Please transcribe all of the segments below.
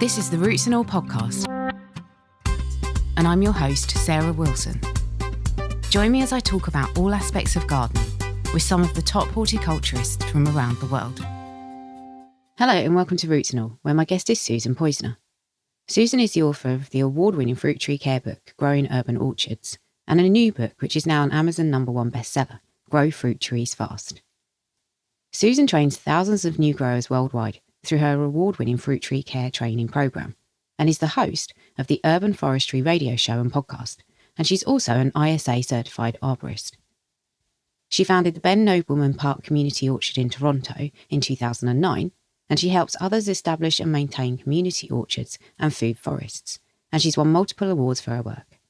This is the Roots and All podcast, and I'm your host, Sarah Wilson. Join me as I talk about all aspects of gardening with some of the top horticulturists from around the world. Hello and welcome to Roots and All, where my guest is Susan Poizner. Susan is the author of the award-winning fruit tree care book, Growing Urban Orchards, and a new book which is now an Amazon #1 bestseller, Grow Fruit Trees Fast. Susan trains thousands of new growers worldwide through her award-winning fruit tree care training program, and is the host of the Urban Forestry radio show and podcast, and she's also an ISA certified arborist. She founded the Ben Nobleman Park Community Orchard in Toronto in 2009, and she helps others establish and maintain community orchards and food forests, and she's won multiple awards for her work.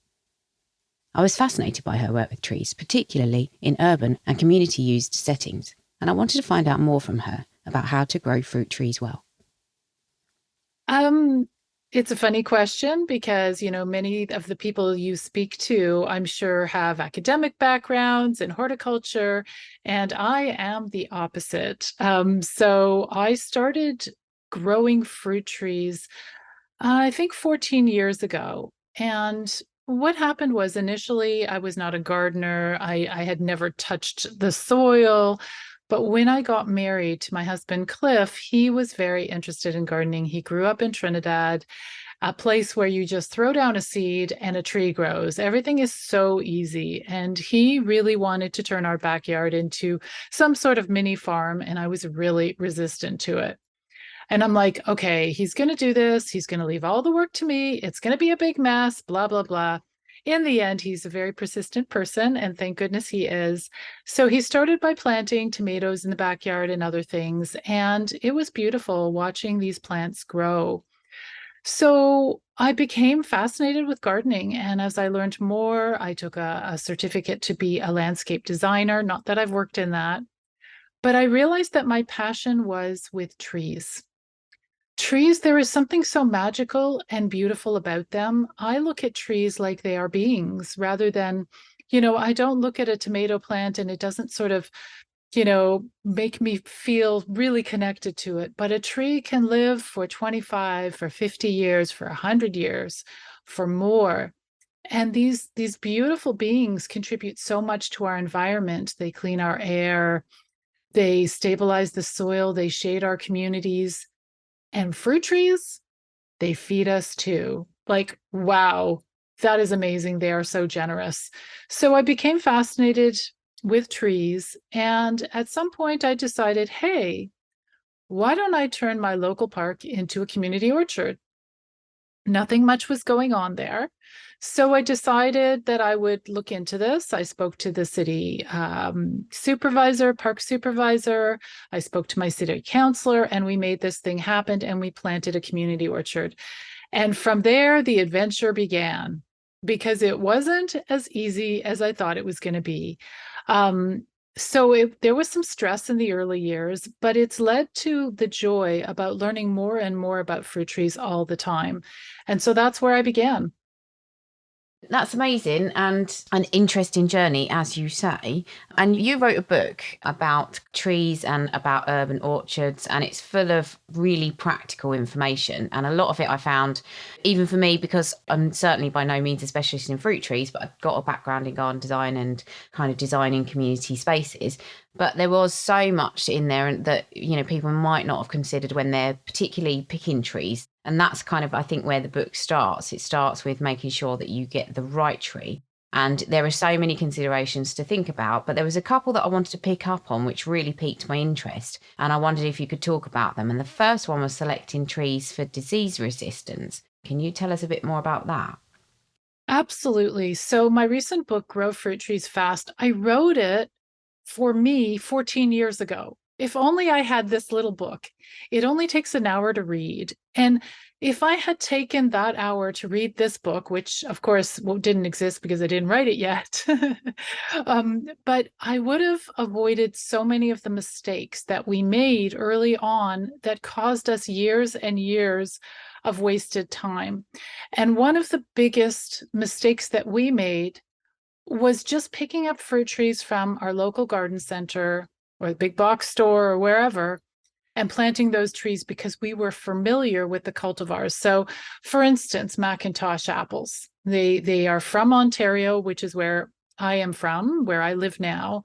I was fascinated by her work with trees, particularly in urban and community-used settings, and I wanted to find out more from her about how to grow fruit trees well. It's a funny question because, many of the people you speak to, I'm sure, have academic backgrounds in horticulture, and I am the opposite. So I started growing fruit trees, I think 14 years ago. And what happened was initially I was not a gardener. I had never touched the soil. But when I got married to my husband, Cliff, he was very interested in gardening. He grew up in Trinidad, a place where you just throw down a seed and a tree grows. Everything is so easy. And he really wanted to turn our backyard into some sort of mini farm. And I was really resistant to it. And I'm like, okay, he's going to do this. He's going to leave all the work to me. It's going to be a big mess, blah, blah, blah. In the end, he's a very persistent person, and thank goodness he is. So he started by planting tomatoes in the backyard and other things, and it was beautiful watching these plants grow. So I became fascinated with gardening, and as I learned more, I took a certificate to be a landscape designer. Not that I've worked in that, but I realized that my passion was with trees. Trees, there is something so magical and beautiful about them. I look at trees like they are beings rather than, I don't look at a tomato plant and it doesn't sort of, make me feel really connected to it. But a tree can live for 25, for 50 years, for 100 years, for more. And these beautiful beings contribute so much to our environment. They clean our air, they stabilize the soil, they shade our communities. And fruit trees, they feed us too. Like, wow, that is amazing. They are so generous. So I became fascinated with trees. And at some point I decided, hey, why don't I turn my local park into a community orchard? Nothing much was going on there. So I decided that I would look into this. I spoke to the city supervisor, park supervisor. I spoke to my city councilor, and we made this thing happen, and we planted a community orchard. And from there, the adventure began, because it wasn't as easy as I thought it was going to be. There was some stress in the early years, but it's led to the joy about learning more and more about fruit trees all the time. And so that's where I began. That's amazing and an interesting journey, as you say. And you wrote a book about trees and about urban orchards, and it's full of really practical information. And a lot of it I found, even for me, because I'm certainly by no means a specialist in fruit trees, but I've got a background in garden design and kind of designing community spaces. But there was so much in there that, people might not have considered when they're particularly picking trees. And that's kind of, I think, where the book starts. It starts with making sure that you get the right tree. And there are so many considerations to think about, but there was a couple that I wanted to pick up on which really piqued my interest. And I wondered if you could talk about them. And the first one was selecting trees for disease resistance. Can you tell us a bit more about that? Absolutely. So my recent book, Grow Fruit Trees Fast, I wrote it for me 14 years ago. If only I had this little book. It only takes an hour to read. And if I had taken that hour to read this book, which of course didn't exist because I didn't write it yet, but I would have avoided so many of the mistakes that we made early on that caused us years and years of wasted time. And one of the biggest mistakes that we made was just picking up fruit trees from our local garden center or the big box store or wherever and planting those trees because we were familiar with the cultivars. So, for instance, Macintosh apples. They are from Ontario, which is where I am from, where I live now.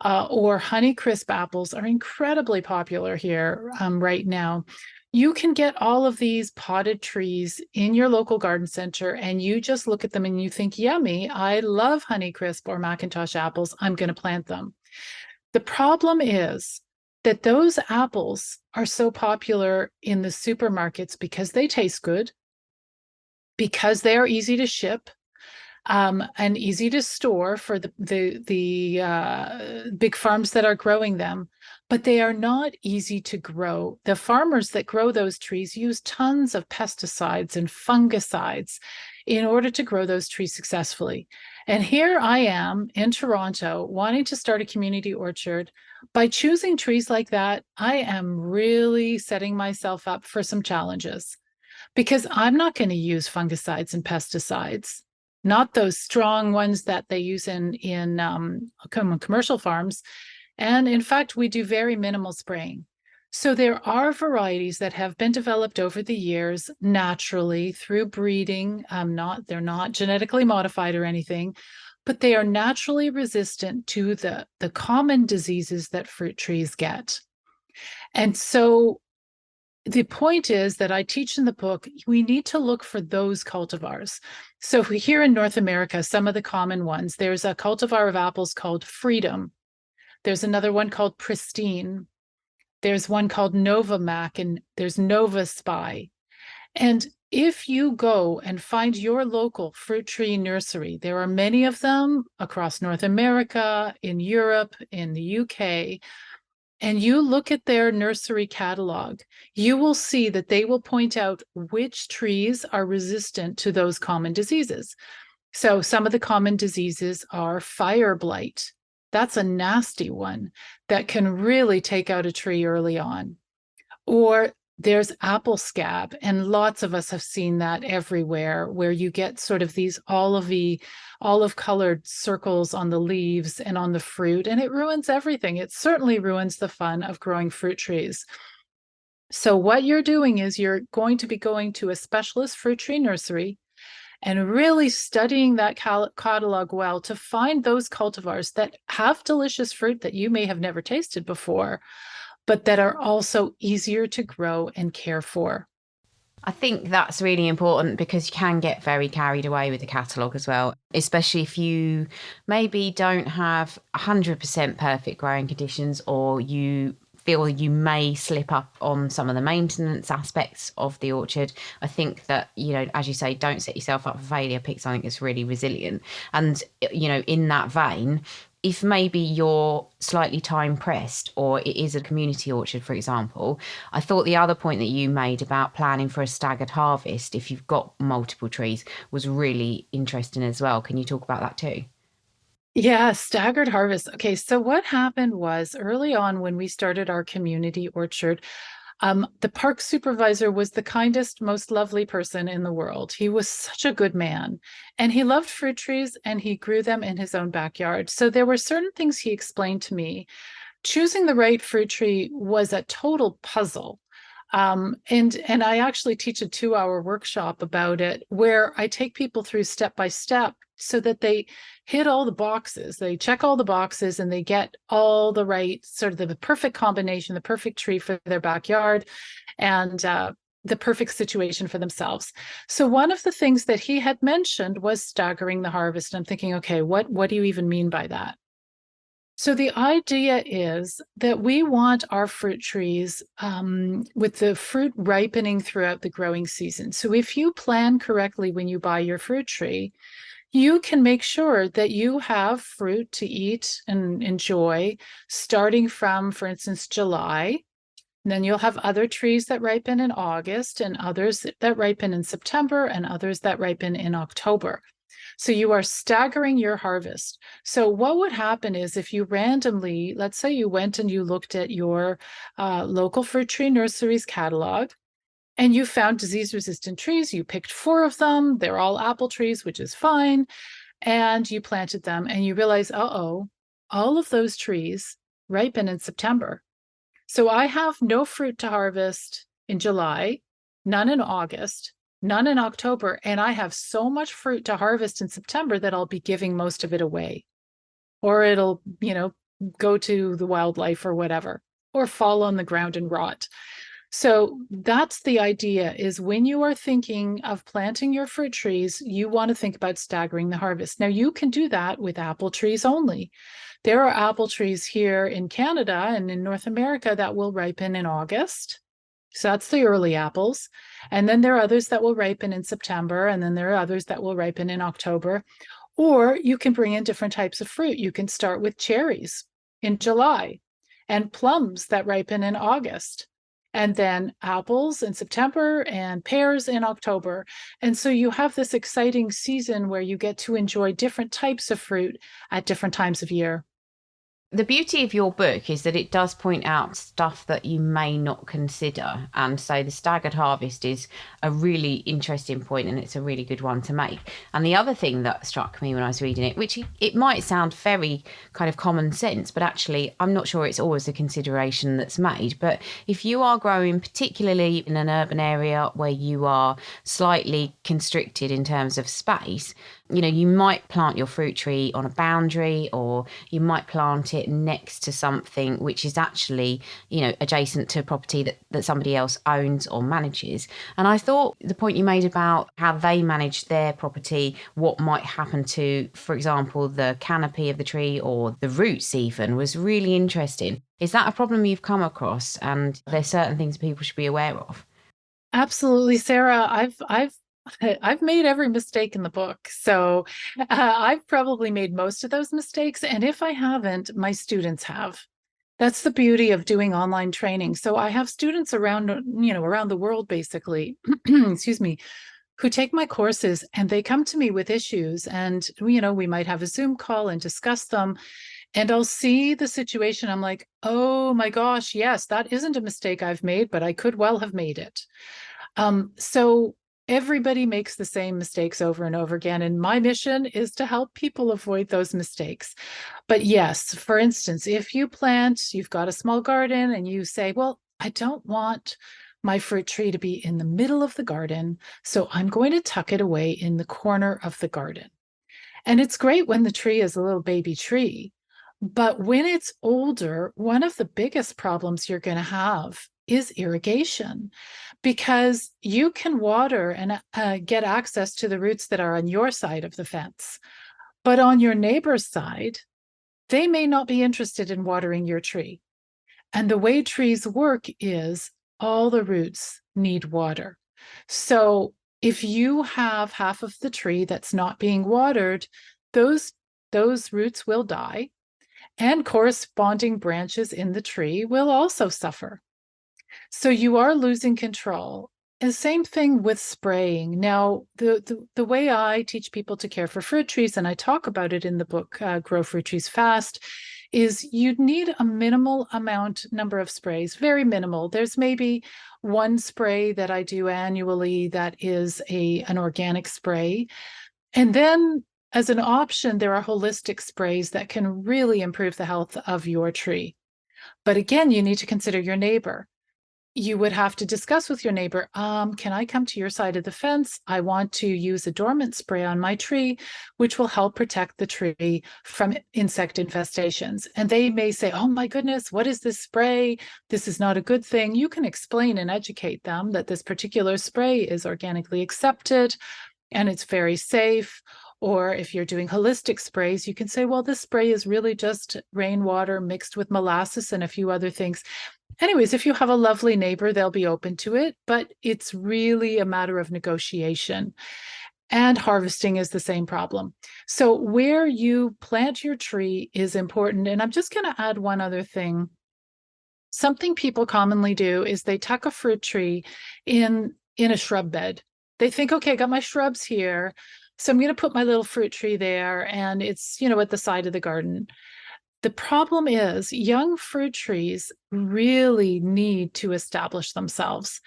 Or Honeycrisp apples are incredibly popular here right now. You can get all of these potted trees in your local garden center, and you just look at them and you think, yummy, I love Honeycrisp or Macintosh apples. I'm going to plant them. The problem is that those apples are so popular in the supermarkets because they taste good, because they are easy to ship, and easy to store for the big farms that are growing them, but they are not easy to grow. The farmers that grow those trees use tons of pesticides and fungicides in order to grow those trees successfully. And here I am in Toronto wanting to start a community orchard. By choosing trees like that, I am really setting myself up for some challenges because I'm not going to use fungicides and pesticides, not those strong ones that they use in commercial farms. And in fact, we do very minimal spraying. So there are varieties that have been developed over the years naturally through breeding. They're not genetically modified or anything, but they are naturally resistant to the common diseases that fruit trees get. And so the point is that I teach in the book, we need to look for those cultivars. So here in North America, some of the common ones, there's a cultivar of apples called Freedom. There's another one called Pristine. There's one called Nova Mac, and there's Nova Spy. And if you go and find your local fruit tree nursery, there are many of them across North America, in Europe, in the UK, and you look at their nursery catalog, you will see that they will point out which trees are resistant to those common diseases. So some of the common diseases are fire blight. That's a nasty one that can really take out a tree early on. Or there's apple scab, and lots of us have seen that everywhere, where you get sort of these olive-colored circles on the leaves and on the fruit, and it ruins everything. It certainly ruins the fun of growing fruit trees. So what you're doing is you're going to be going to a specialist fruit tree nursery and really studying that catalog well to find those cultivars that have delicious fruit that you may have never tasted before, but that are also easier to grow and care for. I think that's really important because you can get very carried away with the catalogue as well, especially if you maybe don't have 100% perfect growing conditions, or you feel you may slip up on some of the maintenance aspects of the orchard. I think that, as you say, don't set yourself up for failure, pick something that's really resilient. And, in that vein, if maybe you're slightly time pressed, or it is a community orchard, for example, I thought the other point that you made about planning for a staggered harvest, if you've got multiple trees, was really interesting as well. Can you talk about that too? Yeah, staggered harvest. Okay, so what happened was early on when we started our community orchard, the park supervisor was the kindest, most lovely person in the world. He was such a good man, and he loved fruit trees, and he grew them in his own backyard. So there were certain things he explained to me. Choosing the right fruit tree was a total puzzle. And I actually teach a 2-hour workshop about it, where I take people through step by step so that they hit all the boxes. They check all the boxes and they get all the right, sort of the perfect combination, the perfect tree for their backyard, and the perfect situation for themselves. So one of the things that he had mentioned was staggering the harvest. I'm thinking, okay, what do you even mean by that? So the idea is that we want our fruit trees with the fruit ripening throughout the growing season. So if you plan correctly when you buy your fruit tree, you can make sure that you have fruit to eat and enjoy starting from, for instance, July. And then you'll have other trees that ripen in August, and others that ripen in September, and others that ripen in October. So you are staggering your harvest. So what would happen is, if you randomly, let's say you went and you looked at your local fruit tree nursery's catalog, and you found disease-resistant trees, you picked 4 of them, they're all apple trees, which is fine, and you planted them, and you realize, all of those trees ripen in September. So I have no fruit to harvest in July, none in August, none in October, and I have so much fruit to harvest in September that I'll be giving most of it away. Or it'll, go to the wildlife or whatever, or fall on the ground and rot. So that's the idea, is when you are thinking of planting your fruit trees, you want to think about staggering the harvest. Now, you can do that with apple trees only. There are apple trees here in Canada and in North America that will ripen in August. So that's the early apples. And then there are others that will ripen in September. And then there are others that will ripen in October. Or you can bring in different types of fruit. You can start with cherries in July and plums that ripen in August, and then apples in September and pears in October. And so you have this exciting season where you get to enjoy different types of fruit at different times of year. The beauty of your book is that it does point out stuff that you may not consider. And so the staggered harvest is a really interesting point, and it's a really good one to make. And the other thing that struck me when I was reading it, which it might sound very kind of common sense, but actually I'm not sure it's always a consideration that's made. But if you are growing, particularly in an urban area where you are slightly constricted in terms of space, you might plant your fruit tree on a boundary, or you might plant it next to something which is actually, adjacent to a property that somebody else owns or manages. And I thought the point you made about how they manage their property, what might happen to, for example, the canopy of the tree or the roots even, was really interesting. Is that a problem you've come across? And there's certain things people should be aware of? Absolutely, Sarah. I've made every mistake in the book. So I've probably made most of those mistakes. And if I haven't, my students have. That's the beauty of doing online training. So I have students around, around the world, basically, excuse me, who take my courses, and they come to me with issues. And, we might have a Zoom call and discuss them. And I'll see the situation. I'm like, oh my gosh, yes, that isn't a mistake I've made, but I could well have made it. So everybody makes the same mistakes over and over again. And my mission is to help people avoid those mistakes. But yes, for instance, if you've got a small garden, and you say, well, I don't want my fruit tree to be in the middle of the garden, so I'm going to tuck it away in the corner of the garden. And it's great when the tree is a little baby tree. But when it's older, one of the biggest problems you're going to have is irrigation, because you can water and get access to the roots that are on your side of the fence. But on your neighbor's side, they may not be interested in watering your tree. And the way trees work is all the roots need water. So if you have half of the tree that's not being watered, those roots will die, and corresponding branches in the tree will also suffer. So you are losing control. And same thing with spraying. Now, the way I teach people to care for fruit trees, and I talk about it in the book, Grow Fruit Trees Fast, is you need a minimal number of sprays, very minimal. There's maybe one spray that I do annually that is an organic spray. And then as an option, there are holistic sprays that can really improve the health of your tree. But again, you need to consider your neighbor. You would have to discuss with your neighbor, can I come to your side of the fence? I want to use a dormant spray on my tree, which will help protect the tree from insect infestations. And they may say, oh my goodness, what is this spray? This is not a good thing. You can explain and educate them that this particular spray is organically accepted and it's very safe. Or if you're doing holistic sprays, you can say, well, this spray is really just rainwater mixed with molasses and a few other things. Anyways, if you have a lovely neighbor, they'll be open to it, but it's really a matter of negotiation. And harvesting is the same problem. So where you plant your tree is important. And I'm just going to add one other thing. Something people commonly do is they tuck a fruit tree in a shrub bed. They think, okay, I got my shrubs here, so I'm going to put my little fruit tree there, and it's, at the side of the garden. The problem is young fruit trees really need to establish themselves,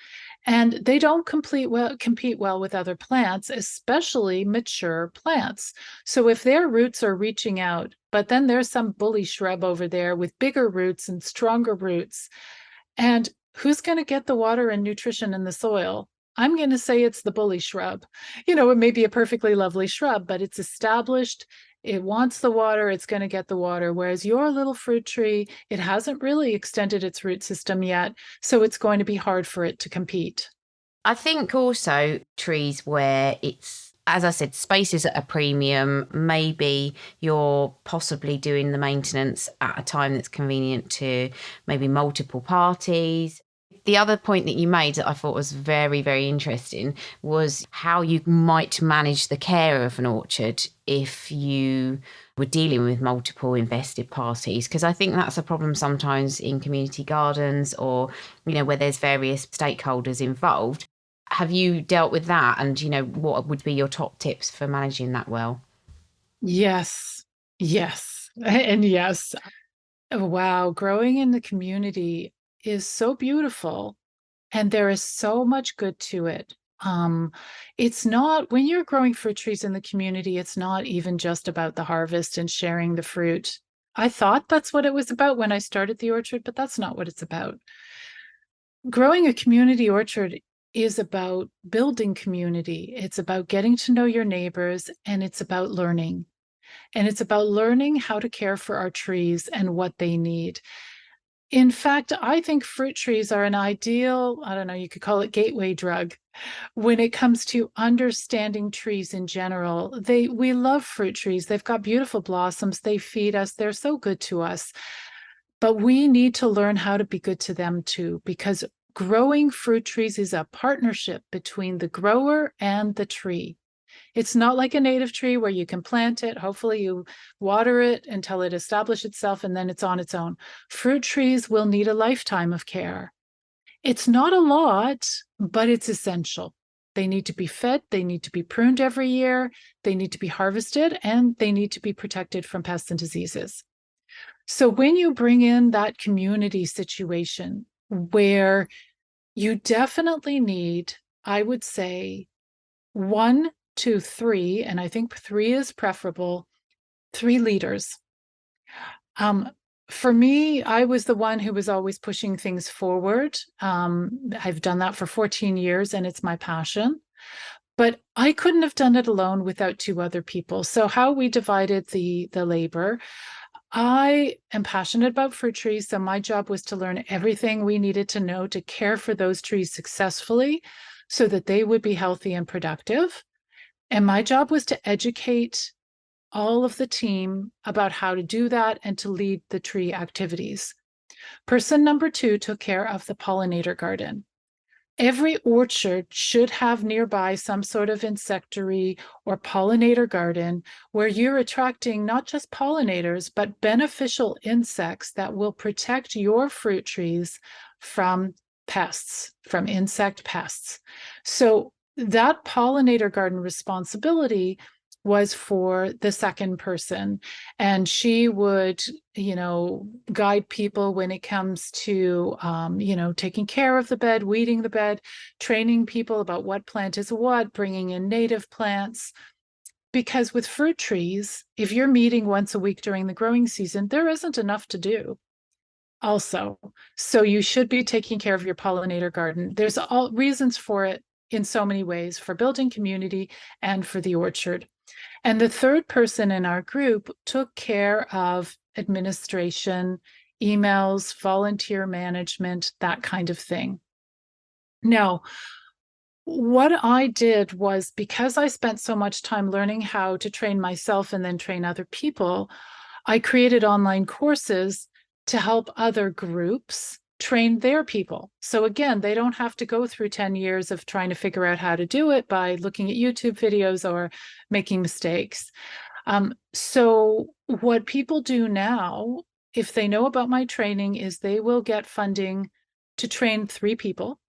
and they don't compete well with other plants, especially mature plants. So if their roots are reaching out, but then there's some bully shrub over there with bigger roots and stronger roots, And who's going to get the water and nutrition in the soil? I'm going to say it's the bully shrub. It may be a perfectly lovely shrub, but it's established. It wants the water, it's going to get the water. Whereas your little fruit tree, it hasn't really extended its root system yet. So it's going to be hard for it to compete. I think also trees where it's, as I said, space is at a premium. Maybe you're possibly doing the maintenance at a time that's convenient to maybe multiple parties. The other point that you made that I thought was very, very interesting was how you might manage the care of an orchard if you were dealing with multiple invested parties. Because I think that's a problem sometimes in community gardens or, where there's various stakeholders involved. Have you dealt with that? And, what would be your top tips for managing that well? Yes, yes, and yes. Wow, growing in the community is so beautiful, and there is so much good to it. It's not, when you're growing fruit trees in the community, it's not even just about the harvest and sharing the fruit. I thought that's what it was about when I started the orchard, but that's not what it's about. Growing a community orchard is about building community. It's about getting to know your neighbors, and it's about learning. And it's about learning how to care for our trees and what they need. In fact, I think fruit trees are an ideal, I don't know, you could call it gateway drug when it comes to understanding trees in general. We love fruit trees. They've got beautiful blossoms. They feed us. They're so good to us. But we need to learn how to be good to them too, because growing fruit trees is a partnership between the grower and the tree. It's not like a native tree where you can plant it. Hopefully you water it until it establishes itself and then it's on its own. Fruit trees will need a lifetime of care. It's not a lot, but it's essential. They need to be fed. They need to be pruned every year. They need to be harvested, and they need to be protected from pests and diseases. So when you bring in that community situation where you definitely need, I would say, 1 to 3, and I think 3 is preferable, 3 leaders. For me, I was the one who was always pushing things forward. I've done that for 14 years, and it's my passion. But I couldn't have done it alone without 2 other people. So how we divided the labor, I am passionate about fruit trees, so my job was to learn everything we needed to know to care for those trees successfully so that they would be healthy and productive. And my job was to educate all of the team about how to do that and to lead the tree activities. Person number 2 took care of the pollinator garden. Every orchard should have nearby some sort of insectary or pollinator garden where you're attracting not just pollinators, but beneficial insects that will protect your fruit trees from pests, from insect pests. So that pollinator garden responsibility was for the second person, and she would guide people when it comes to taking care of the bed, weeding the bed, training people about what plant is what, bringing in native plants. Because with fruit trees, if you're meeting once a week during the growing season, there isn't enough to do also. So you should be taking care of your pollinator garden. There's all reasons for it in so many ways, for building community and for the orchard. And the third person in our group took care of administration, emails, volunteer management, that kind of thing. Now, what I did was, because I spent so much time learning how to train myself and then train other people, I created online courses to help other groups train their people. So again, they don't have to go through 10 years of trying to figure out how to do it by looking at YouTube videos or making mistakes. So what people do now, if they know about my training, is they will get funding to train 3 people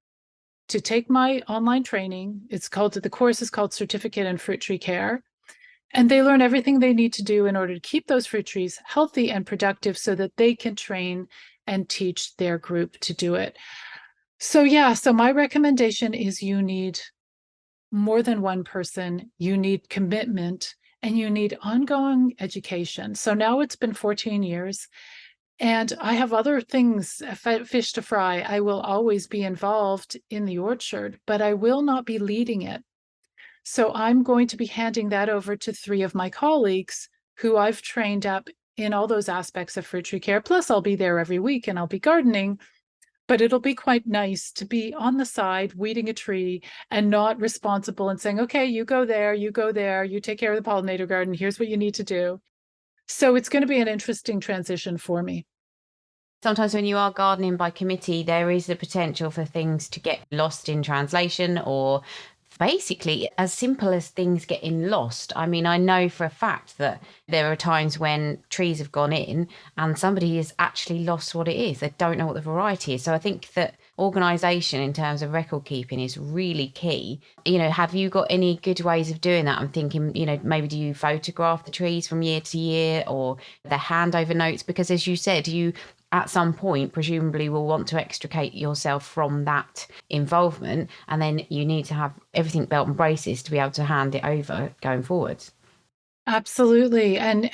to take my online training. The course is called Certificate in Fruit Tree Care. And they learn everything they need to do in order to keep those fruit trees healthy and productive so that they can train and teach their group to do it. So my recommendation is you need more than one person, you need commitment, and you need ongoing education. So now it's been 14 years. And I have other things, fish to fry. I will always be involved in the orchard, but I will not be leading it. So I'm going to be handing that over to 3 of my colleagues who I've trained up in all those aspects of fruit tree care. Plus, I'll be there every week and I'll be gardening, but it'll be quite nice to be on the side weeding a tree and not responsible and saying, okay, you go there, you take care of the pollinator garden, here's what you need to do. So it's going to be an interesting transition for me. Sometimes when you are gardening by committee, there is the potential for things to get lost in translation, or basically as simple as things getting lost. I mean, I know for a fact that there are times when trees have gone in and somebody has actually lost what it is. They don't know what the variety is. So I think that organisation in terms of record keeping is really key. Have you got any good ways of doing that? I'm thinking, maybe do you photograph the trees from year to year, or the handover notes? Because as you said, you at some point presumably will want to extricate yourself from that involvement, and then you need to have everything belt and braces to be able to hand it over going forward. Absolutely. And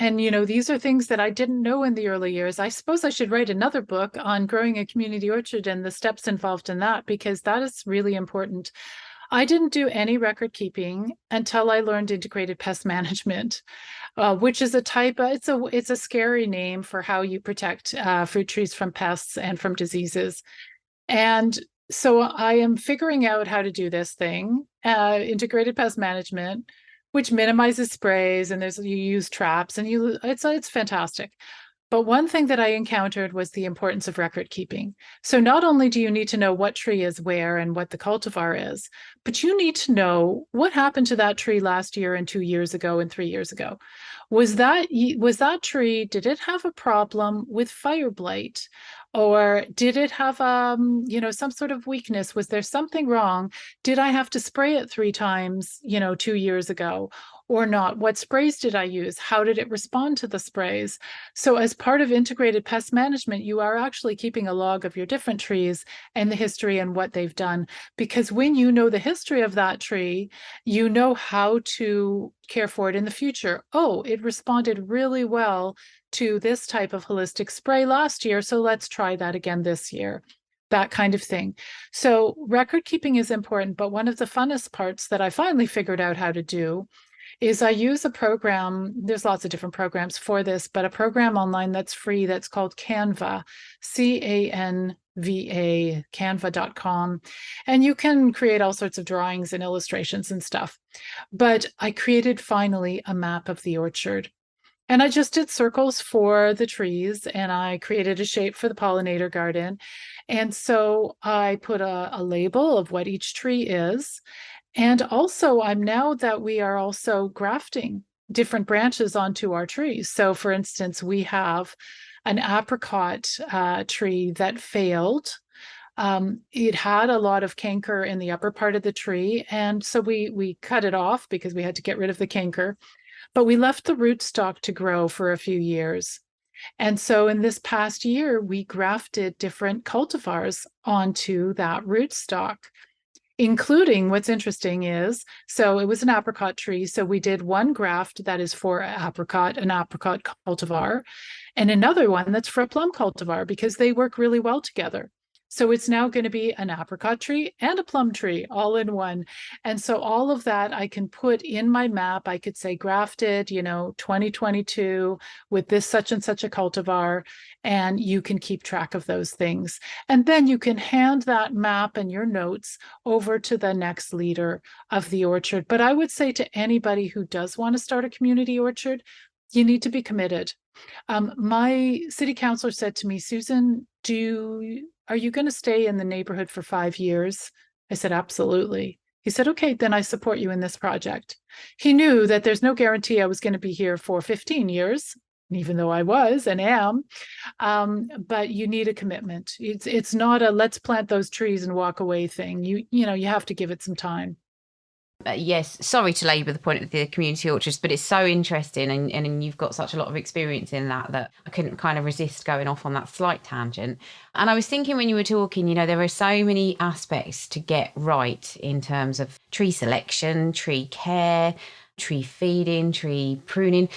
these are things that I didn't know in the early years. I suppose I should write another book on growing a community orchard and the steps involved in that, because that is really important. I didn't do any record keeping until I learned integrated pest management, which is it's a scary name for how you protect fruit trees from pests and from diseases. And so I am figuring out how to do this thing, integrated pest management, which minimizes sprays, and you use traps, and it's fantastic. But one thing that I encountered was the importance of record keeping. So not only do you need to know what tree is where and what the cultivar is, but you need to know what happened to that tree last year and 2 years ago and 3 years ago. Was that tree, did it have a problem with fire blight? Or did it have some sort of weakness? Was there something wrong? Did I have to spray it 3 times, 2 years ago? Or not? What sprays did I use? How did it respond to the sprays? So as part of integrated pest management, you are actually keeping a log of your different trees and the history and what they've done. Because when you know the history of that tree, you know how to care for it in the future. Oh, it responded really well to this type of holistic spray last year, so let's try that again this year. That kind of thing. So record keeping is important, but one of the funnest parts that I finally figured out how to do is I use a program. There's lots of different programs for this, but a program online that's free that's called Canva, Canva, canva.com. And you can create all sorts of drawings and illustrations and stuff. But I created finally a map of the orchard. And I just did circles for the trees, and I created a shape for the pollinator garden. And so I put a label of what each tree is. And also, now that we are also grafting different branches onto our trees. So for instance, we have an apricot tree that failed. It had a lot of canker in the upper part of the tree. And so we cut it off because we had to get rid of the canker. But we left the rootstock to grow for a few years. And so in this past year, we grafted different cultivars onto that rootstock, including, what's interesting is, so it was an apricot tree. So we did one graft that is for an apricot cultivar, and another one that's for a plum cultivar, because they work really well together. So it's now going to be an apricot tree and a plum tree all in one. And so all of that I can put in my map. I could say grafted, 2022 with this such and such a cultivar, and you can keep track of those things. And then you can hand that map and your notes over to the next leader of the orchard. But I would say to anybody who does want to start a community orchard, you need to be committed. My city councilor said to me, Susan, are you going to stay in the neighborhood for 5 years? I said, absolutely. He said, okay, then I support you in this project. He knew that there's no guarantee I was going to be here for 15 years, even though I was and am. But you need a commitment. It's not a let's plant those trees and walk away thing. You have to give it some time. Yes, sorry to labour the point of the community orchards, but it's so interesting, and you've got such a lot of experience in that I couldn't kind of resist going off on that slight tangent. And I was thinking when you were talking, there are so many aspects to get right in terms of tree selection, tree care, tree feeding, tree pruning.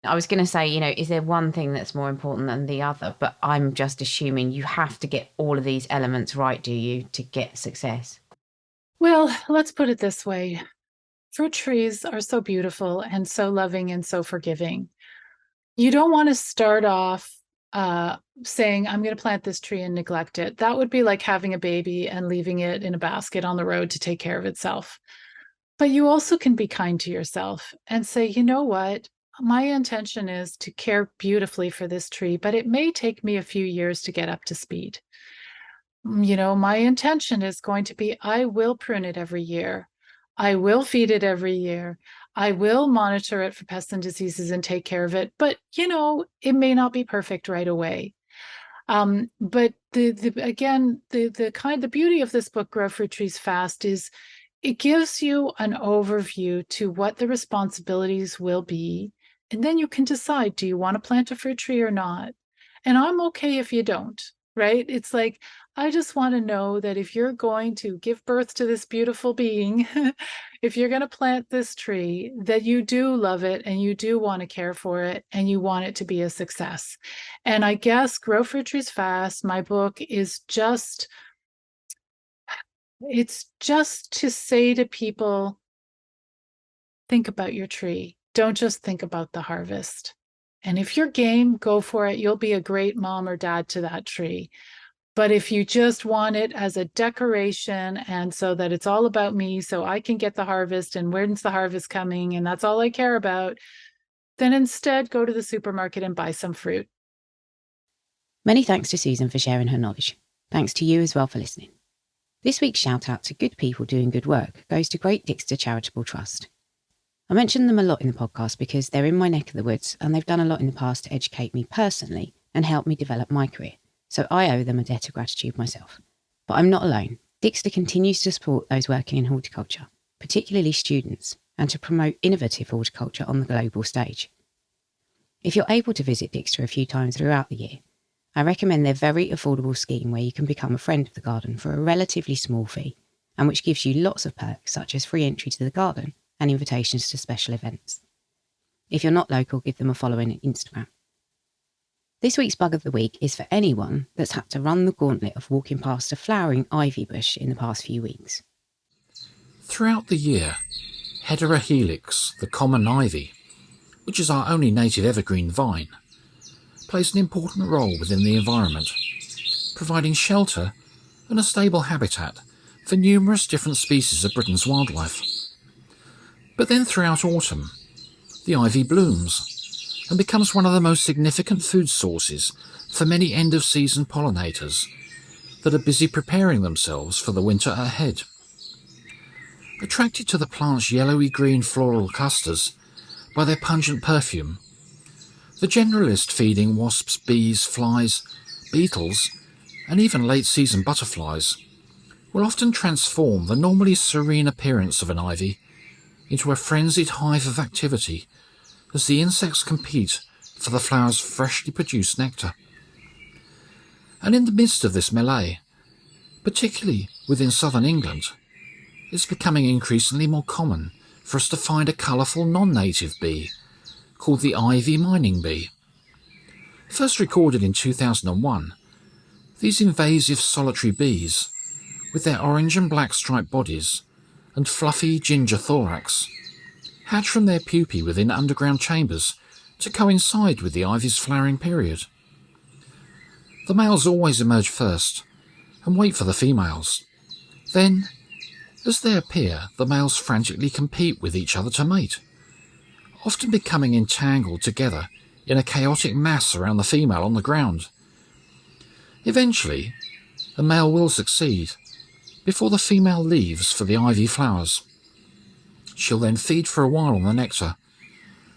I was going to say, is there one thing that's more important than the other? But I'm just assuming you have to get all of these elements right, do you, to get success? Well, let's put it this way. Fruit trees are so beautiful and so loving and so forgiving. You don't want to start off saying, I'm going to plant this tree and neglect it. That would be like having a baby and leaving it in a basket on the road to take care of itself. But you also can be kind to yourself and say, you know what? My intention is to care beautifully for this tree, but it may take me a few years to get up to speed. My intention is going to be, I will prune it every year. I will feed it every year. I will monitor it for pests and diseases and take care of it. But, it may not be perfect right away. But the beauty of this book, Grow Fruit Trees Fast, is it gives you an overview to what the responsibilities will be. And then you can decide, do you want to plant a fruit tree or not? And I'm okay if you don't, right? It's like, I just want to know that if you're going to give birth to this beautiful being, if you're going to plant this tree, that you do love it and you do want to care for it and you want it to be a success. And I guess Grow Fruit Trees Fast, my book, is it's just to say to people, think about your tree. Don't just think about the harvest. And if you're game, go for it. You'll be a great mom or dad to that tree. But if you just want it as a decoration and so that it's all about me, so I can get the harvest and when's the harvest coming and that's all I care about, then instead go to the supermarket and buy some fruit. Many thanks to Susan for sharing her knowledge. Thanks to you as well for listening. This week's shout out to good people doing good work goes to Great Dixter Charitable Trust. I mention them a lot in the podcast because they're in my neck of the woods and they've done a lot in the past to educate me personally and help me develop my career. So I owe them a debt of gratitude myself. But I'm not alone. Dixter continues to support those working in horticulture, particularly students, and to promote innovative horticulture on the global stage. If you're able to visit Dixter a few times throughout the year, I recommend their very affordable scheme where you can become a friend of the garden for a relatively small fee, and which gives you lots of perks such as free entry to the garden and invitations to special events. If you're not local, give them a follow on Instagram. This week's bug of the week is for anyone that's had to run the gauntlet of walking past a flowering ivy bush in the past few weeks. Throughout the year, Hedera helix, the common ivy, which is our only native evergreen vine, plays an important role within the environment, providing shelter and a stable habitat for numerous different species of Britain's wildlife. But then throughout autumn, the ivy blooms and becomes one of the most significant food sources for many end-of-season pollinators that are busy preparing themselves for the winter ahead. Attracted to the plant's yellowy-green floral clusters by their pungent perfume, the generalist feeding wasps, bees, flies, beetles, and even late-season butterflies will often transform the normally serene appearance of an ivy into a frenzied hive of activity as the insects compete for the flower's freshly produced nectar. And in the midst of this melee, particularly within southern England, it's becoming increasingly more common for us to find a colourful non-native bee called the ivy mining bee. First recorded in 2001, these invasive solitary bees, with their orange and black striped bodies and fluffy ginger thorax, hatch from their pupae within underground chambers to coincide with the ivy's flowering period. The males always emerge first and wait for the females. Then, as they appear, the males frantically compete with each other to mate, often becoming entangled together in a chaotic mass around the female on the ground. Eventually, a male will succeed before the female leaves for the ivy flowers. She'll then feed for a while on the nectar,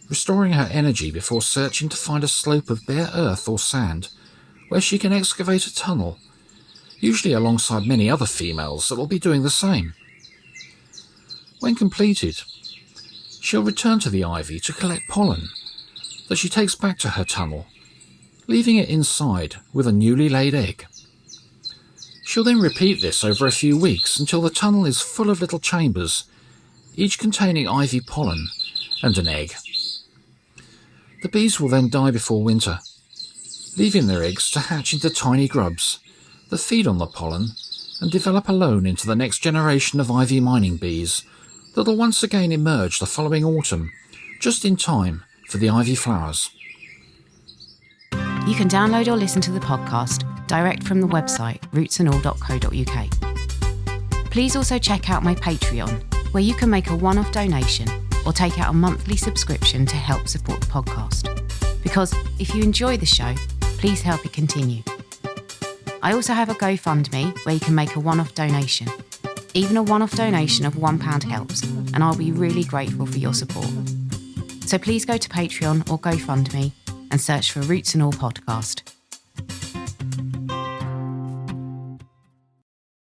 restoring her energy before searching to find a slope of bare earth or sand where she can excavate a tunnel, usually alongside many other females that will be doing the same. When completed, she'll return to the ivy to collect pollen that she takes back to her tunnel, leaving it inside with a newly laid egg. She'll then repeat this over a few weeks until the tunnel is full of little chambers, each containing ivy pollen and an egg. The bees will then die before winter, leaving their eggs to hatch into tiny grubs that feed on the pollen and develop alone into the next generation of ivy mining bees that will once again emerge the following autumn, just in time for the ivy flowers. You can download or listen to the podcast direct from the website rootsandall.co.uk. Please also check out my Patreon, where you can make a one-off donation or take out a monthly subscription to help support the podcast. Because if you enjoy the show, please help it continue. I also have a GoFundMe where you can make a one-off donation. Even a one-off donation of £1 helps, and I'll be really grateful for your support. So please go to Patreon or GoFundMe and search for Roots and All Podcast.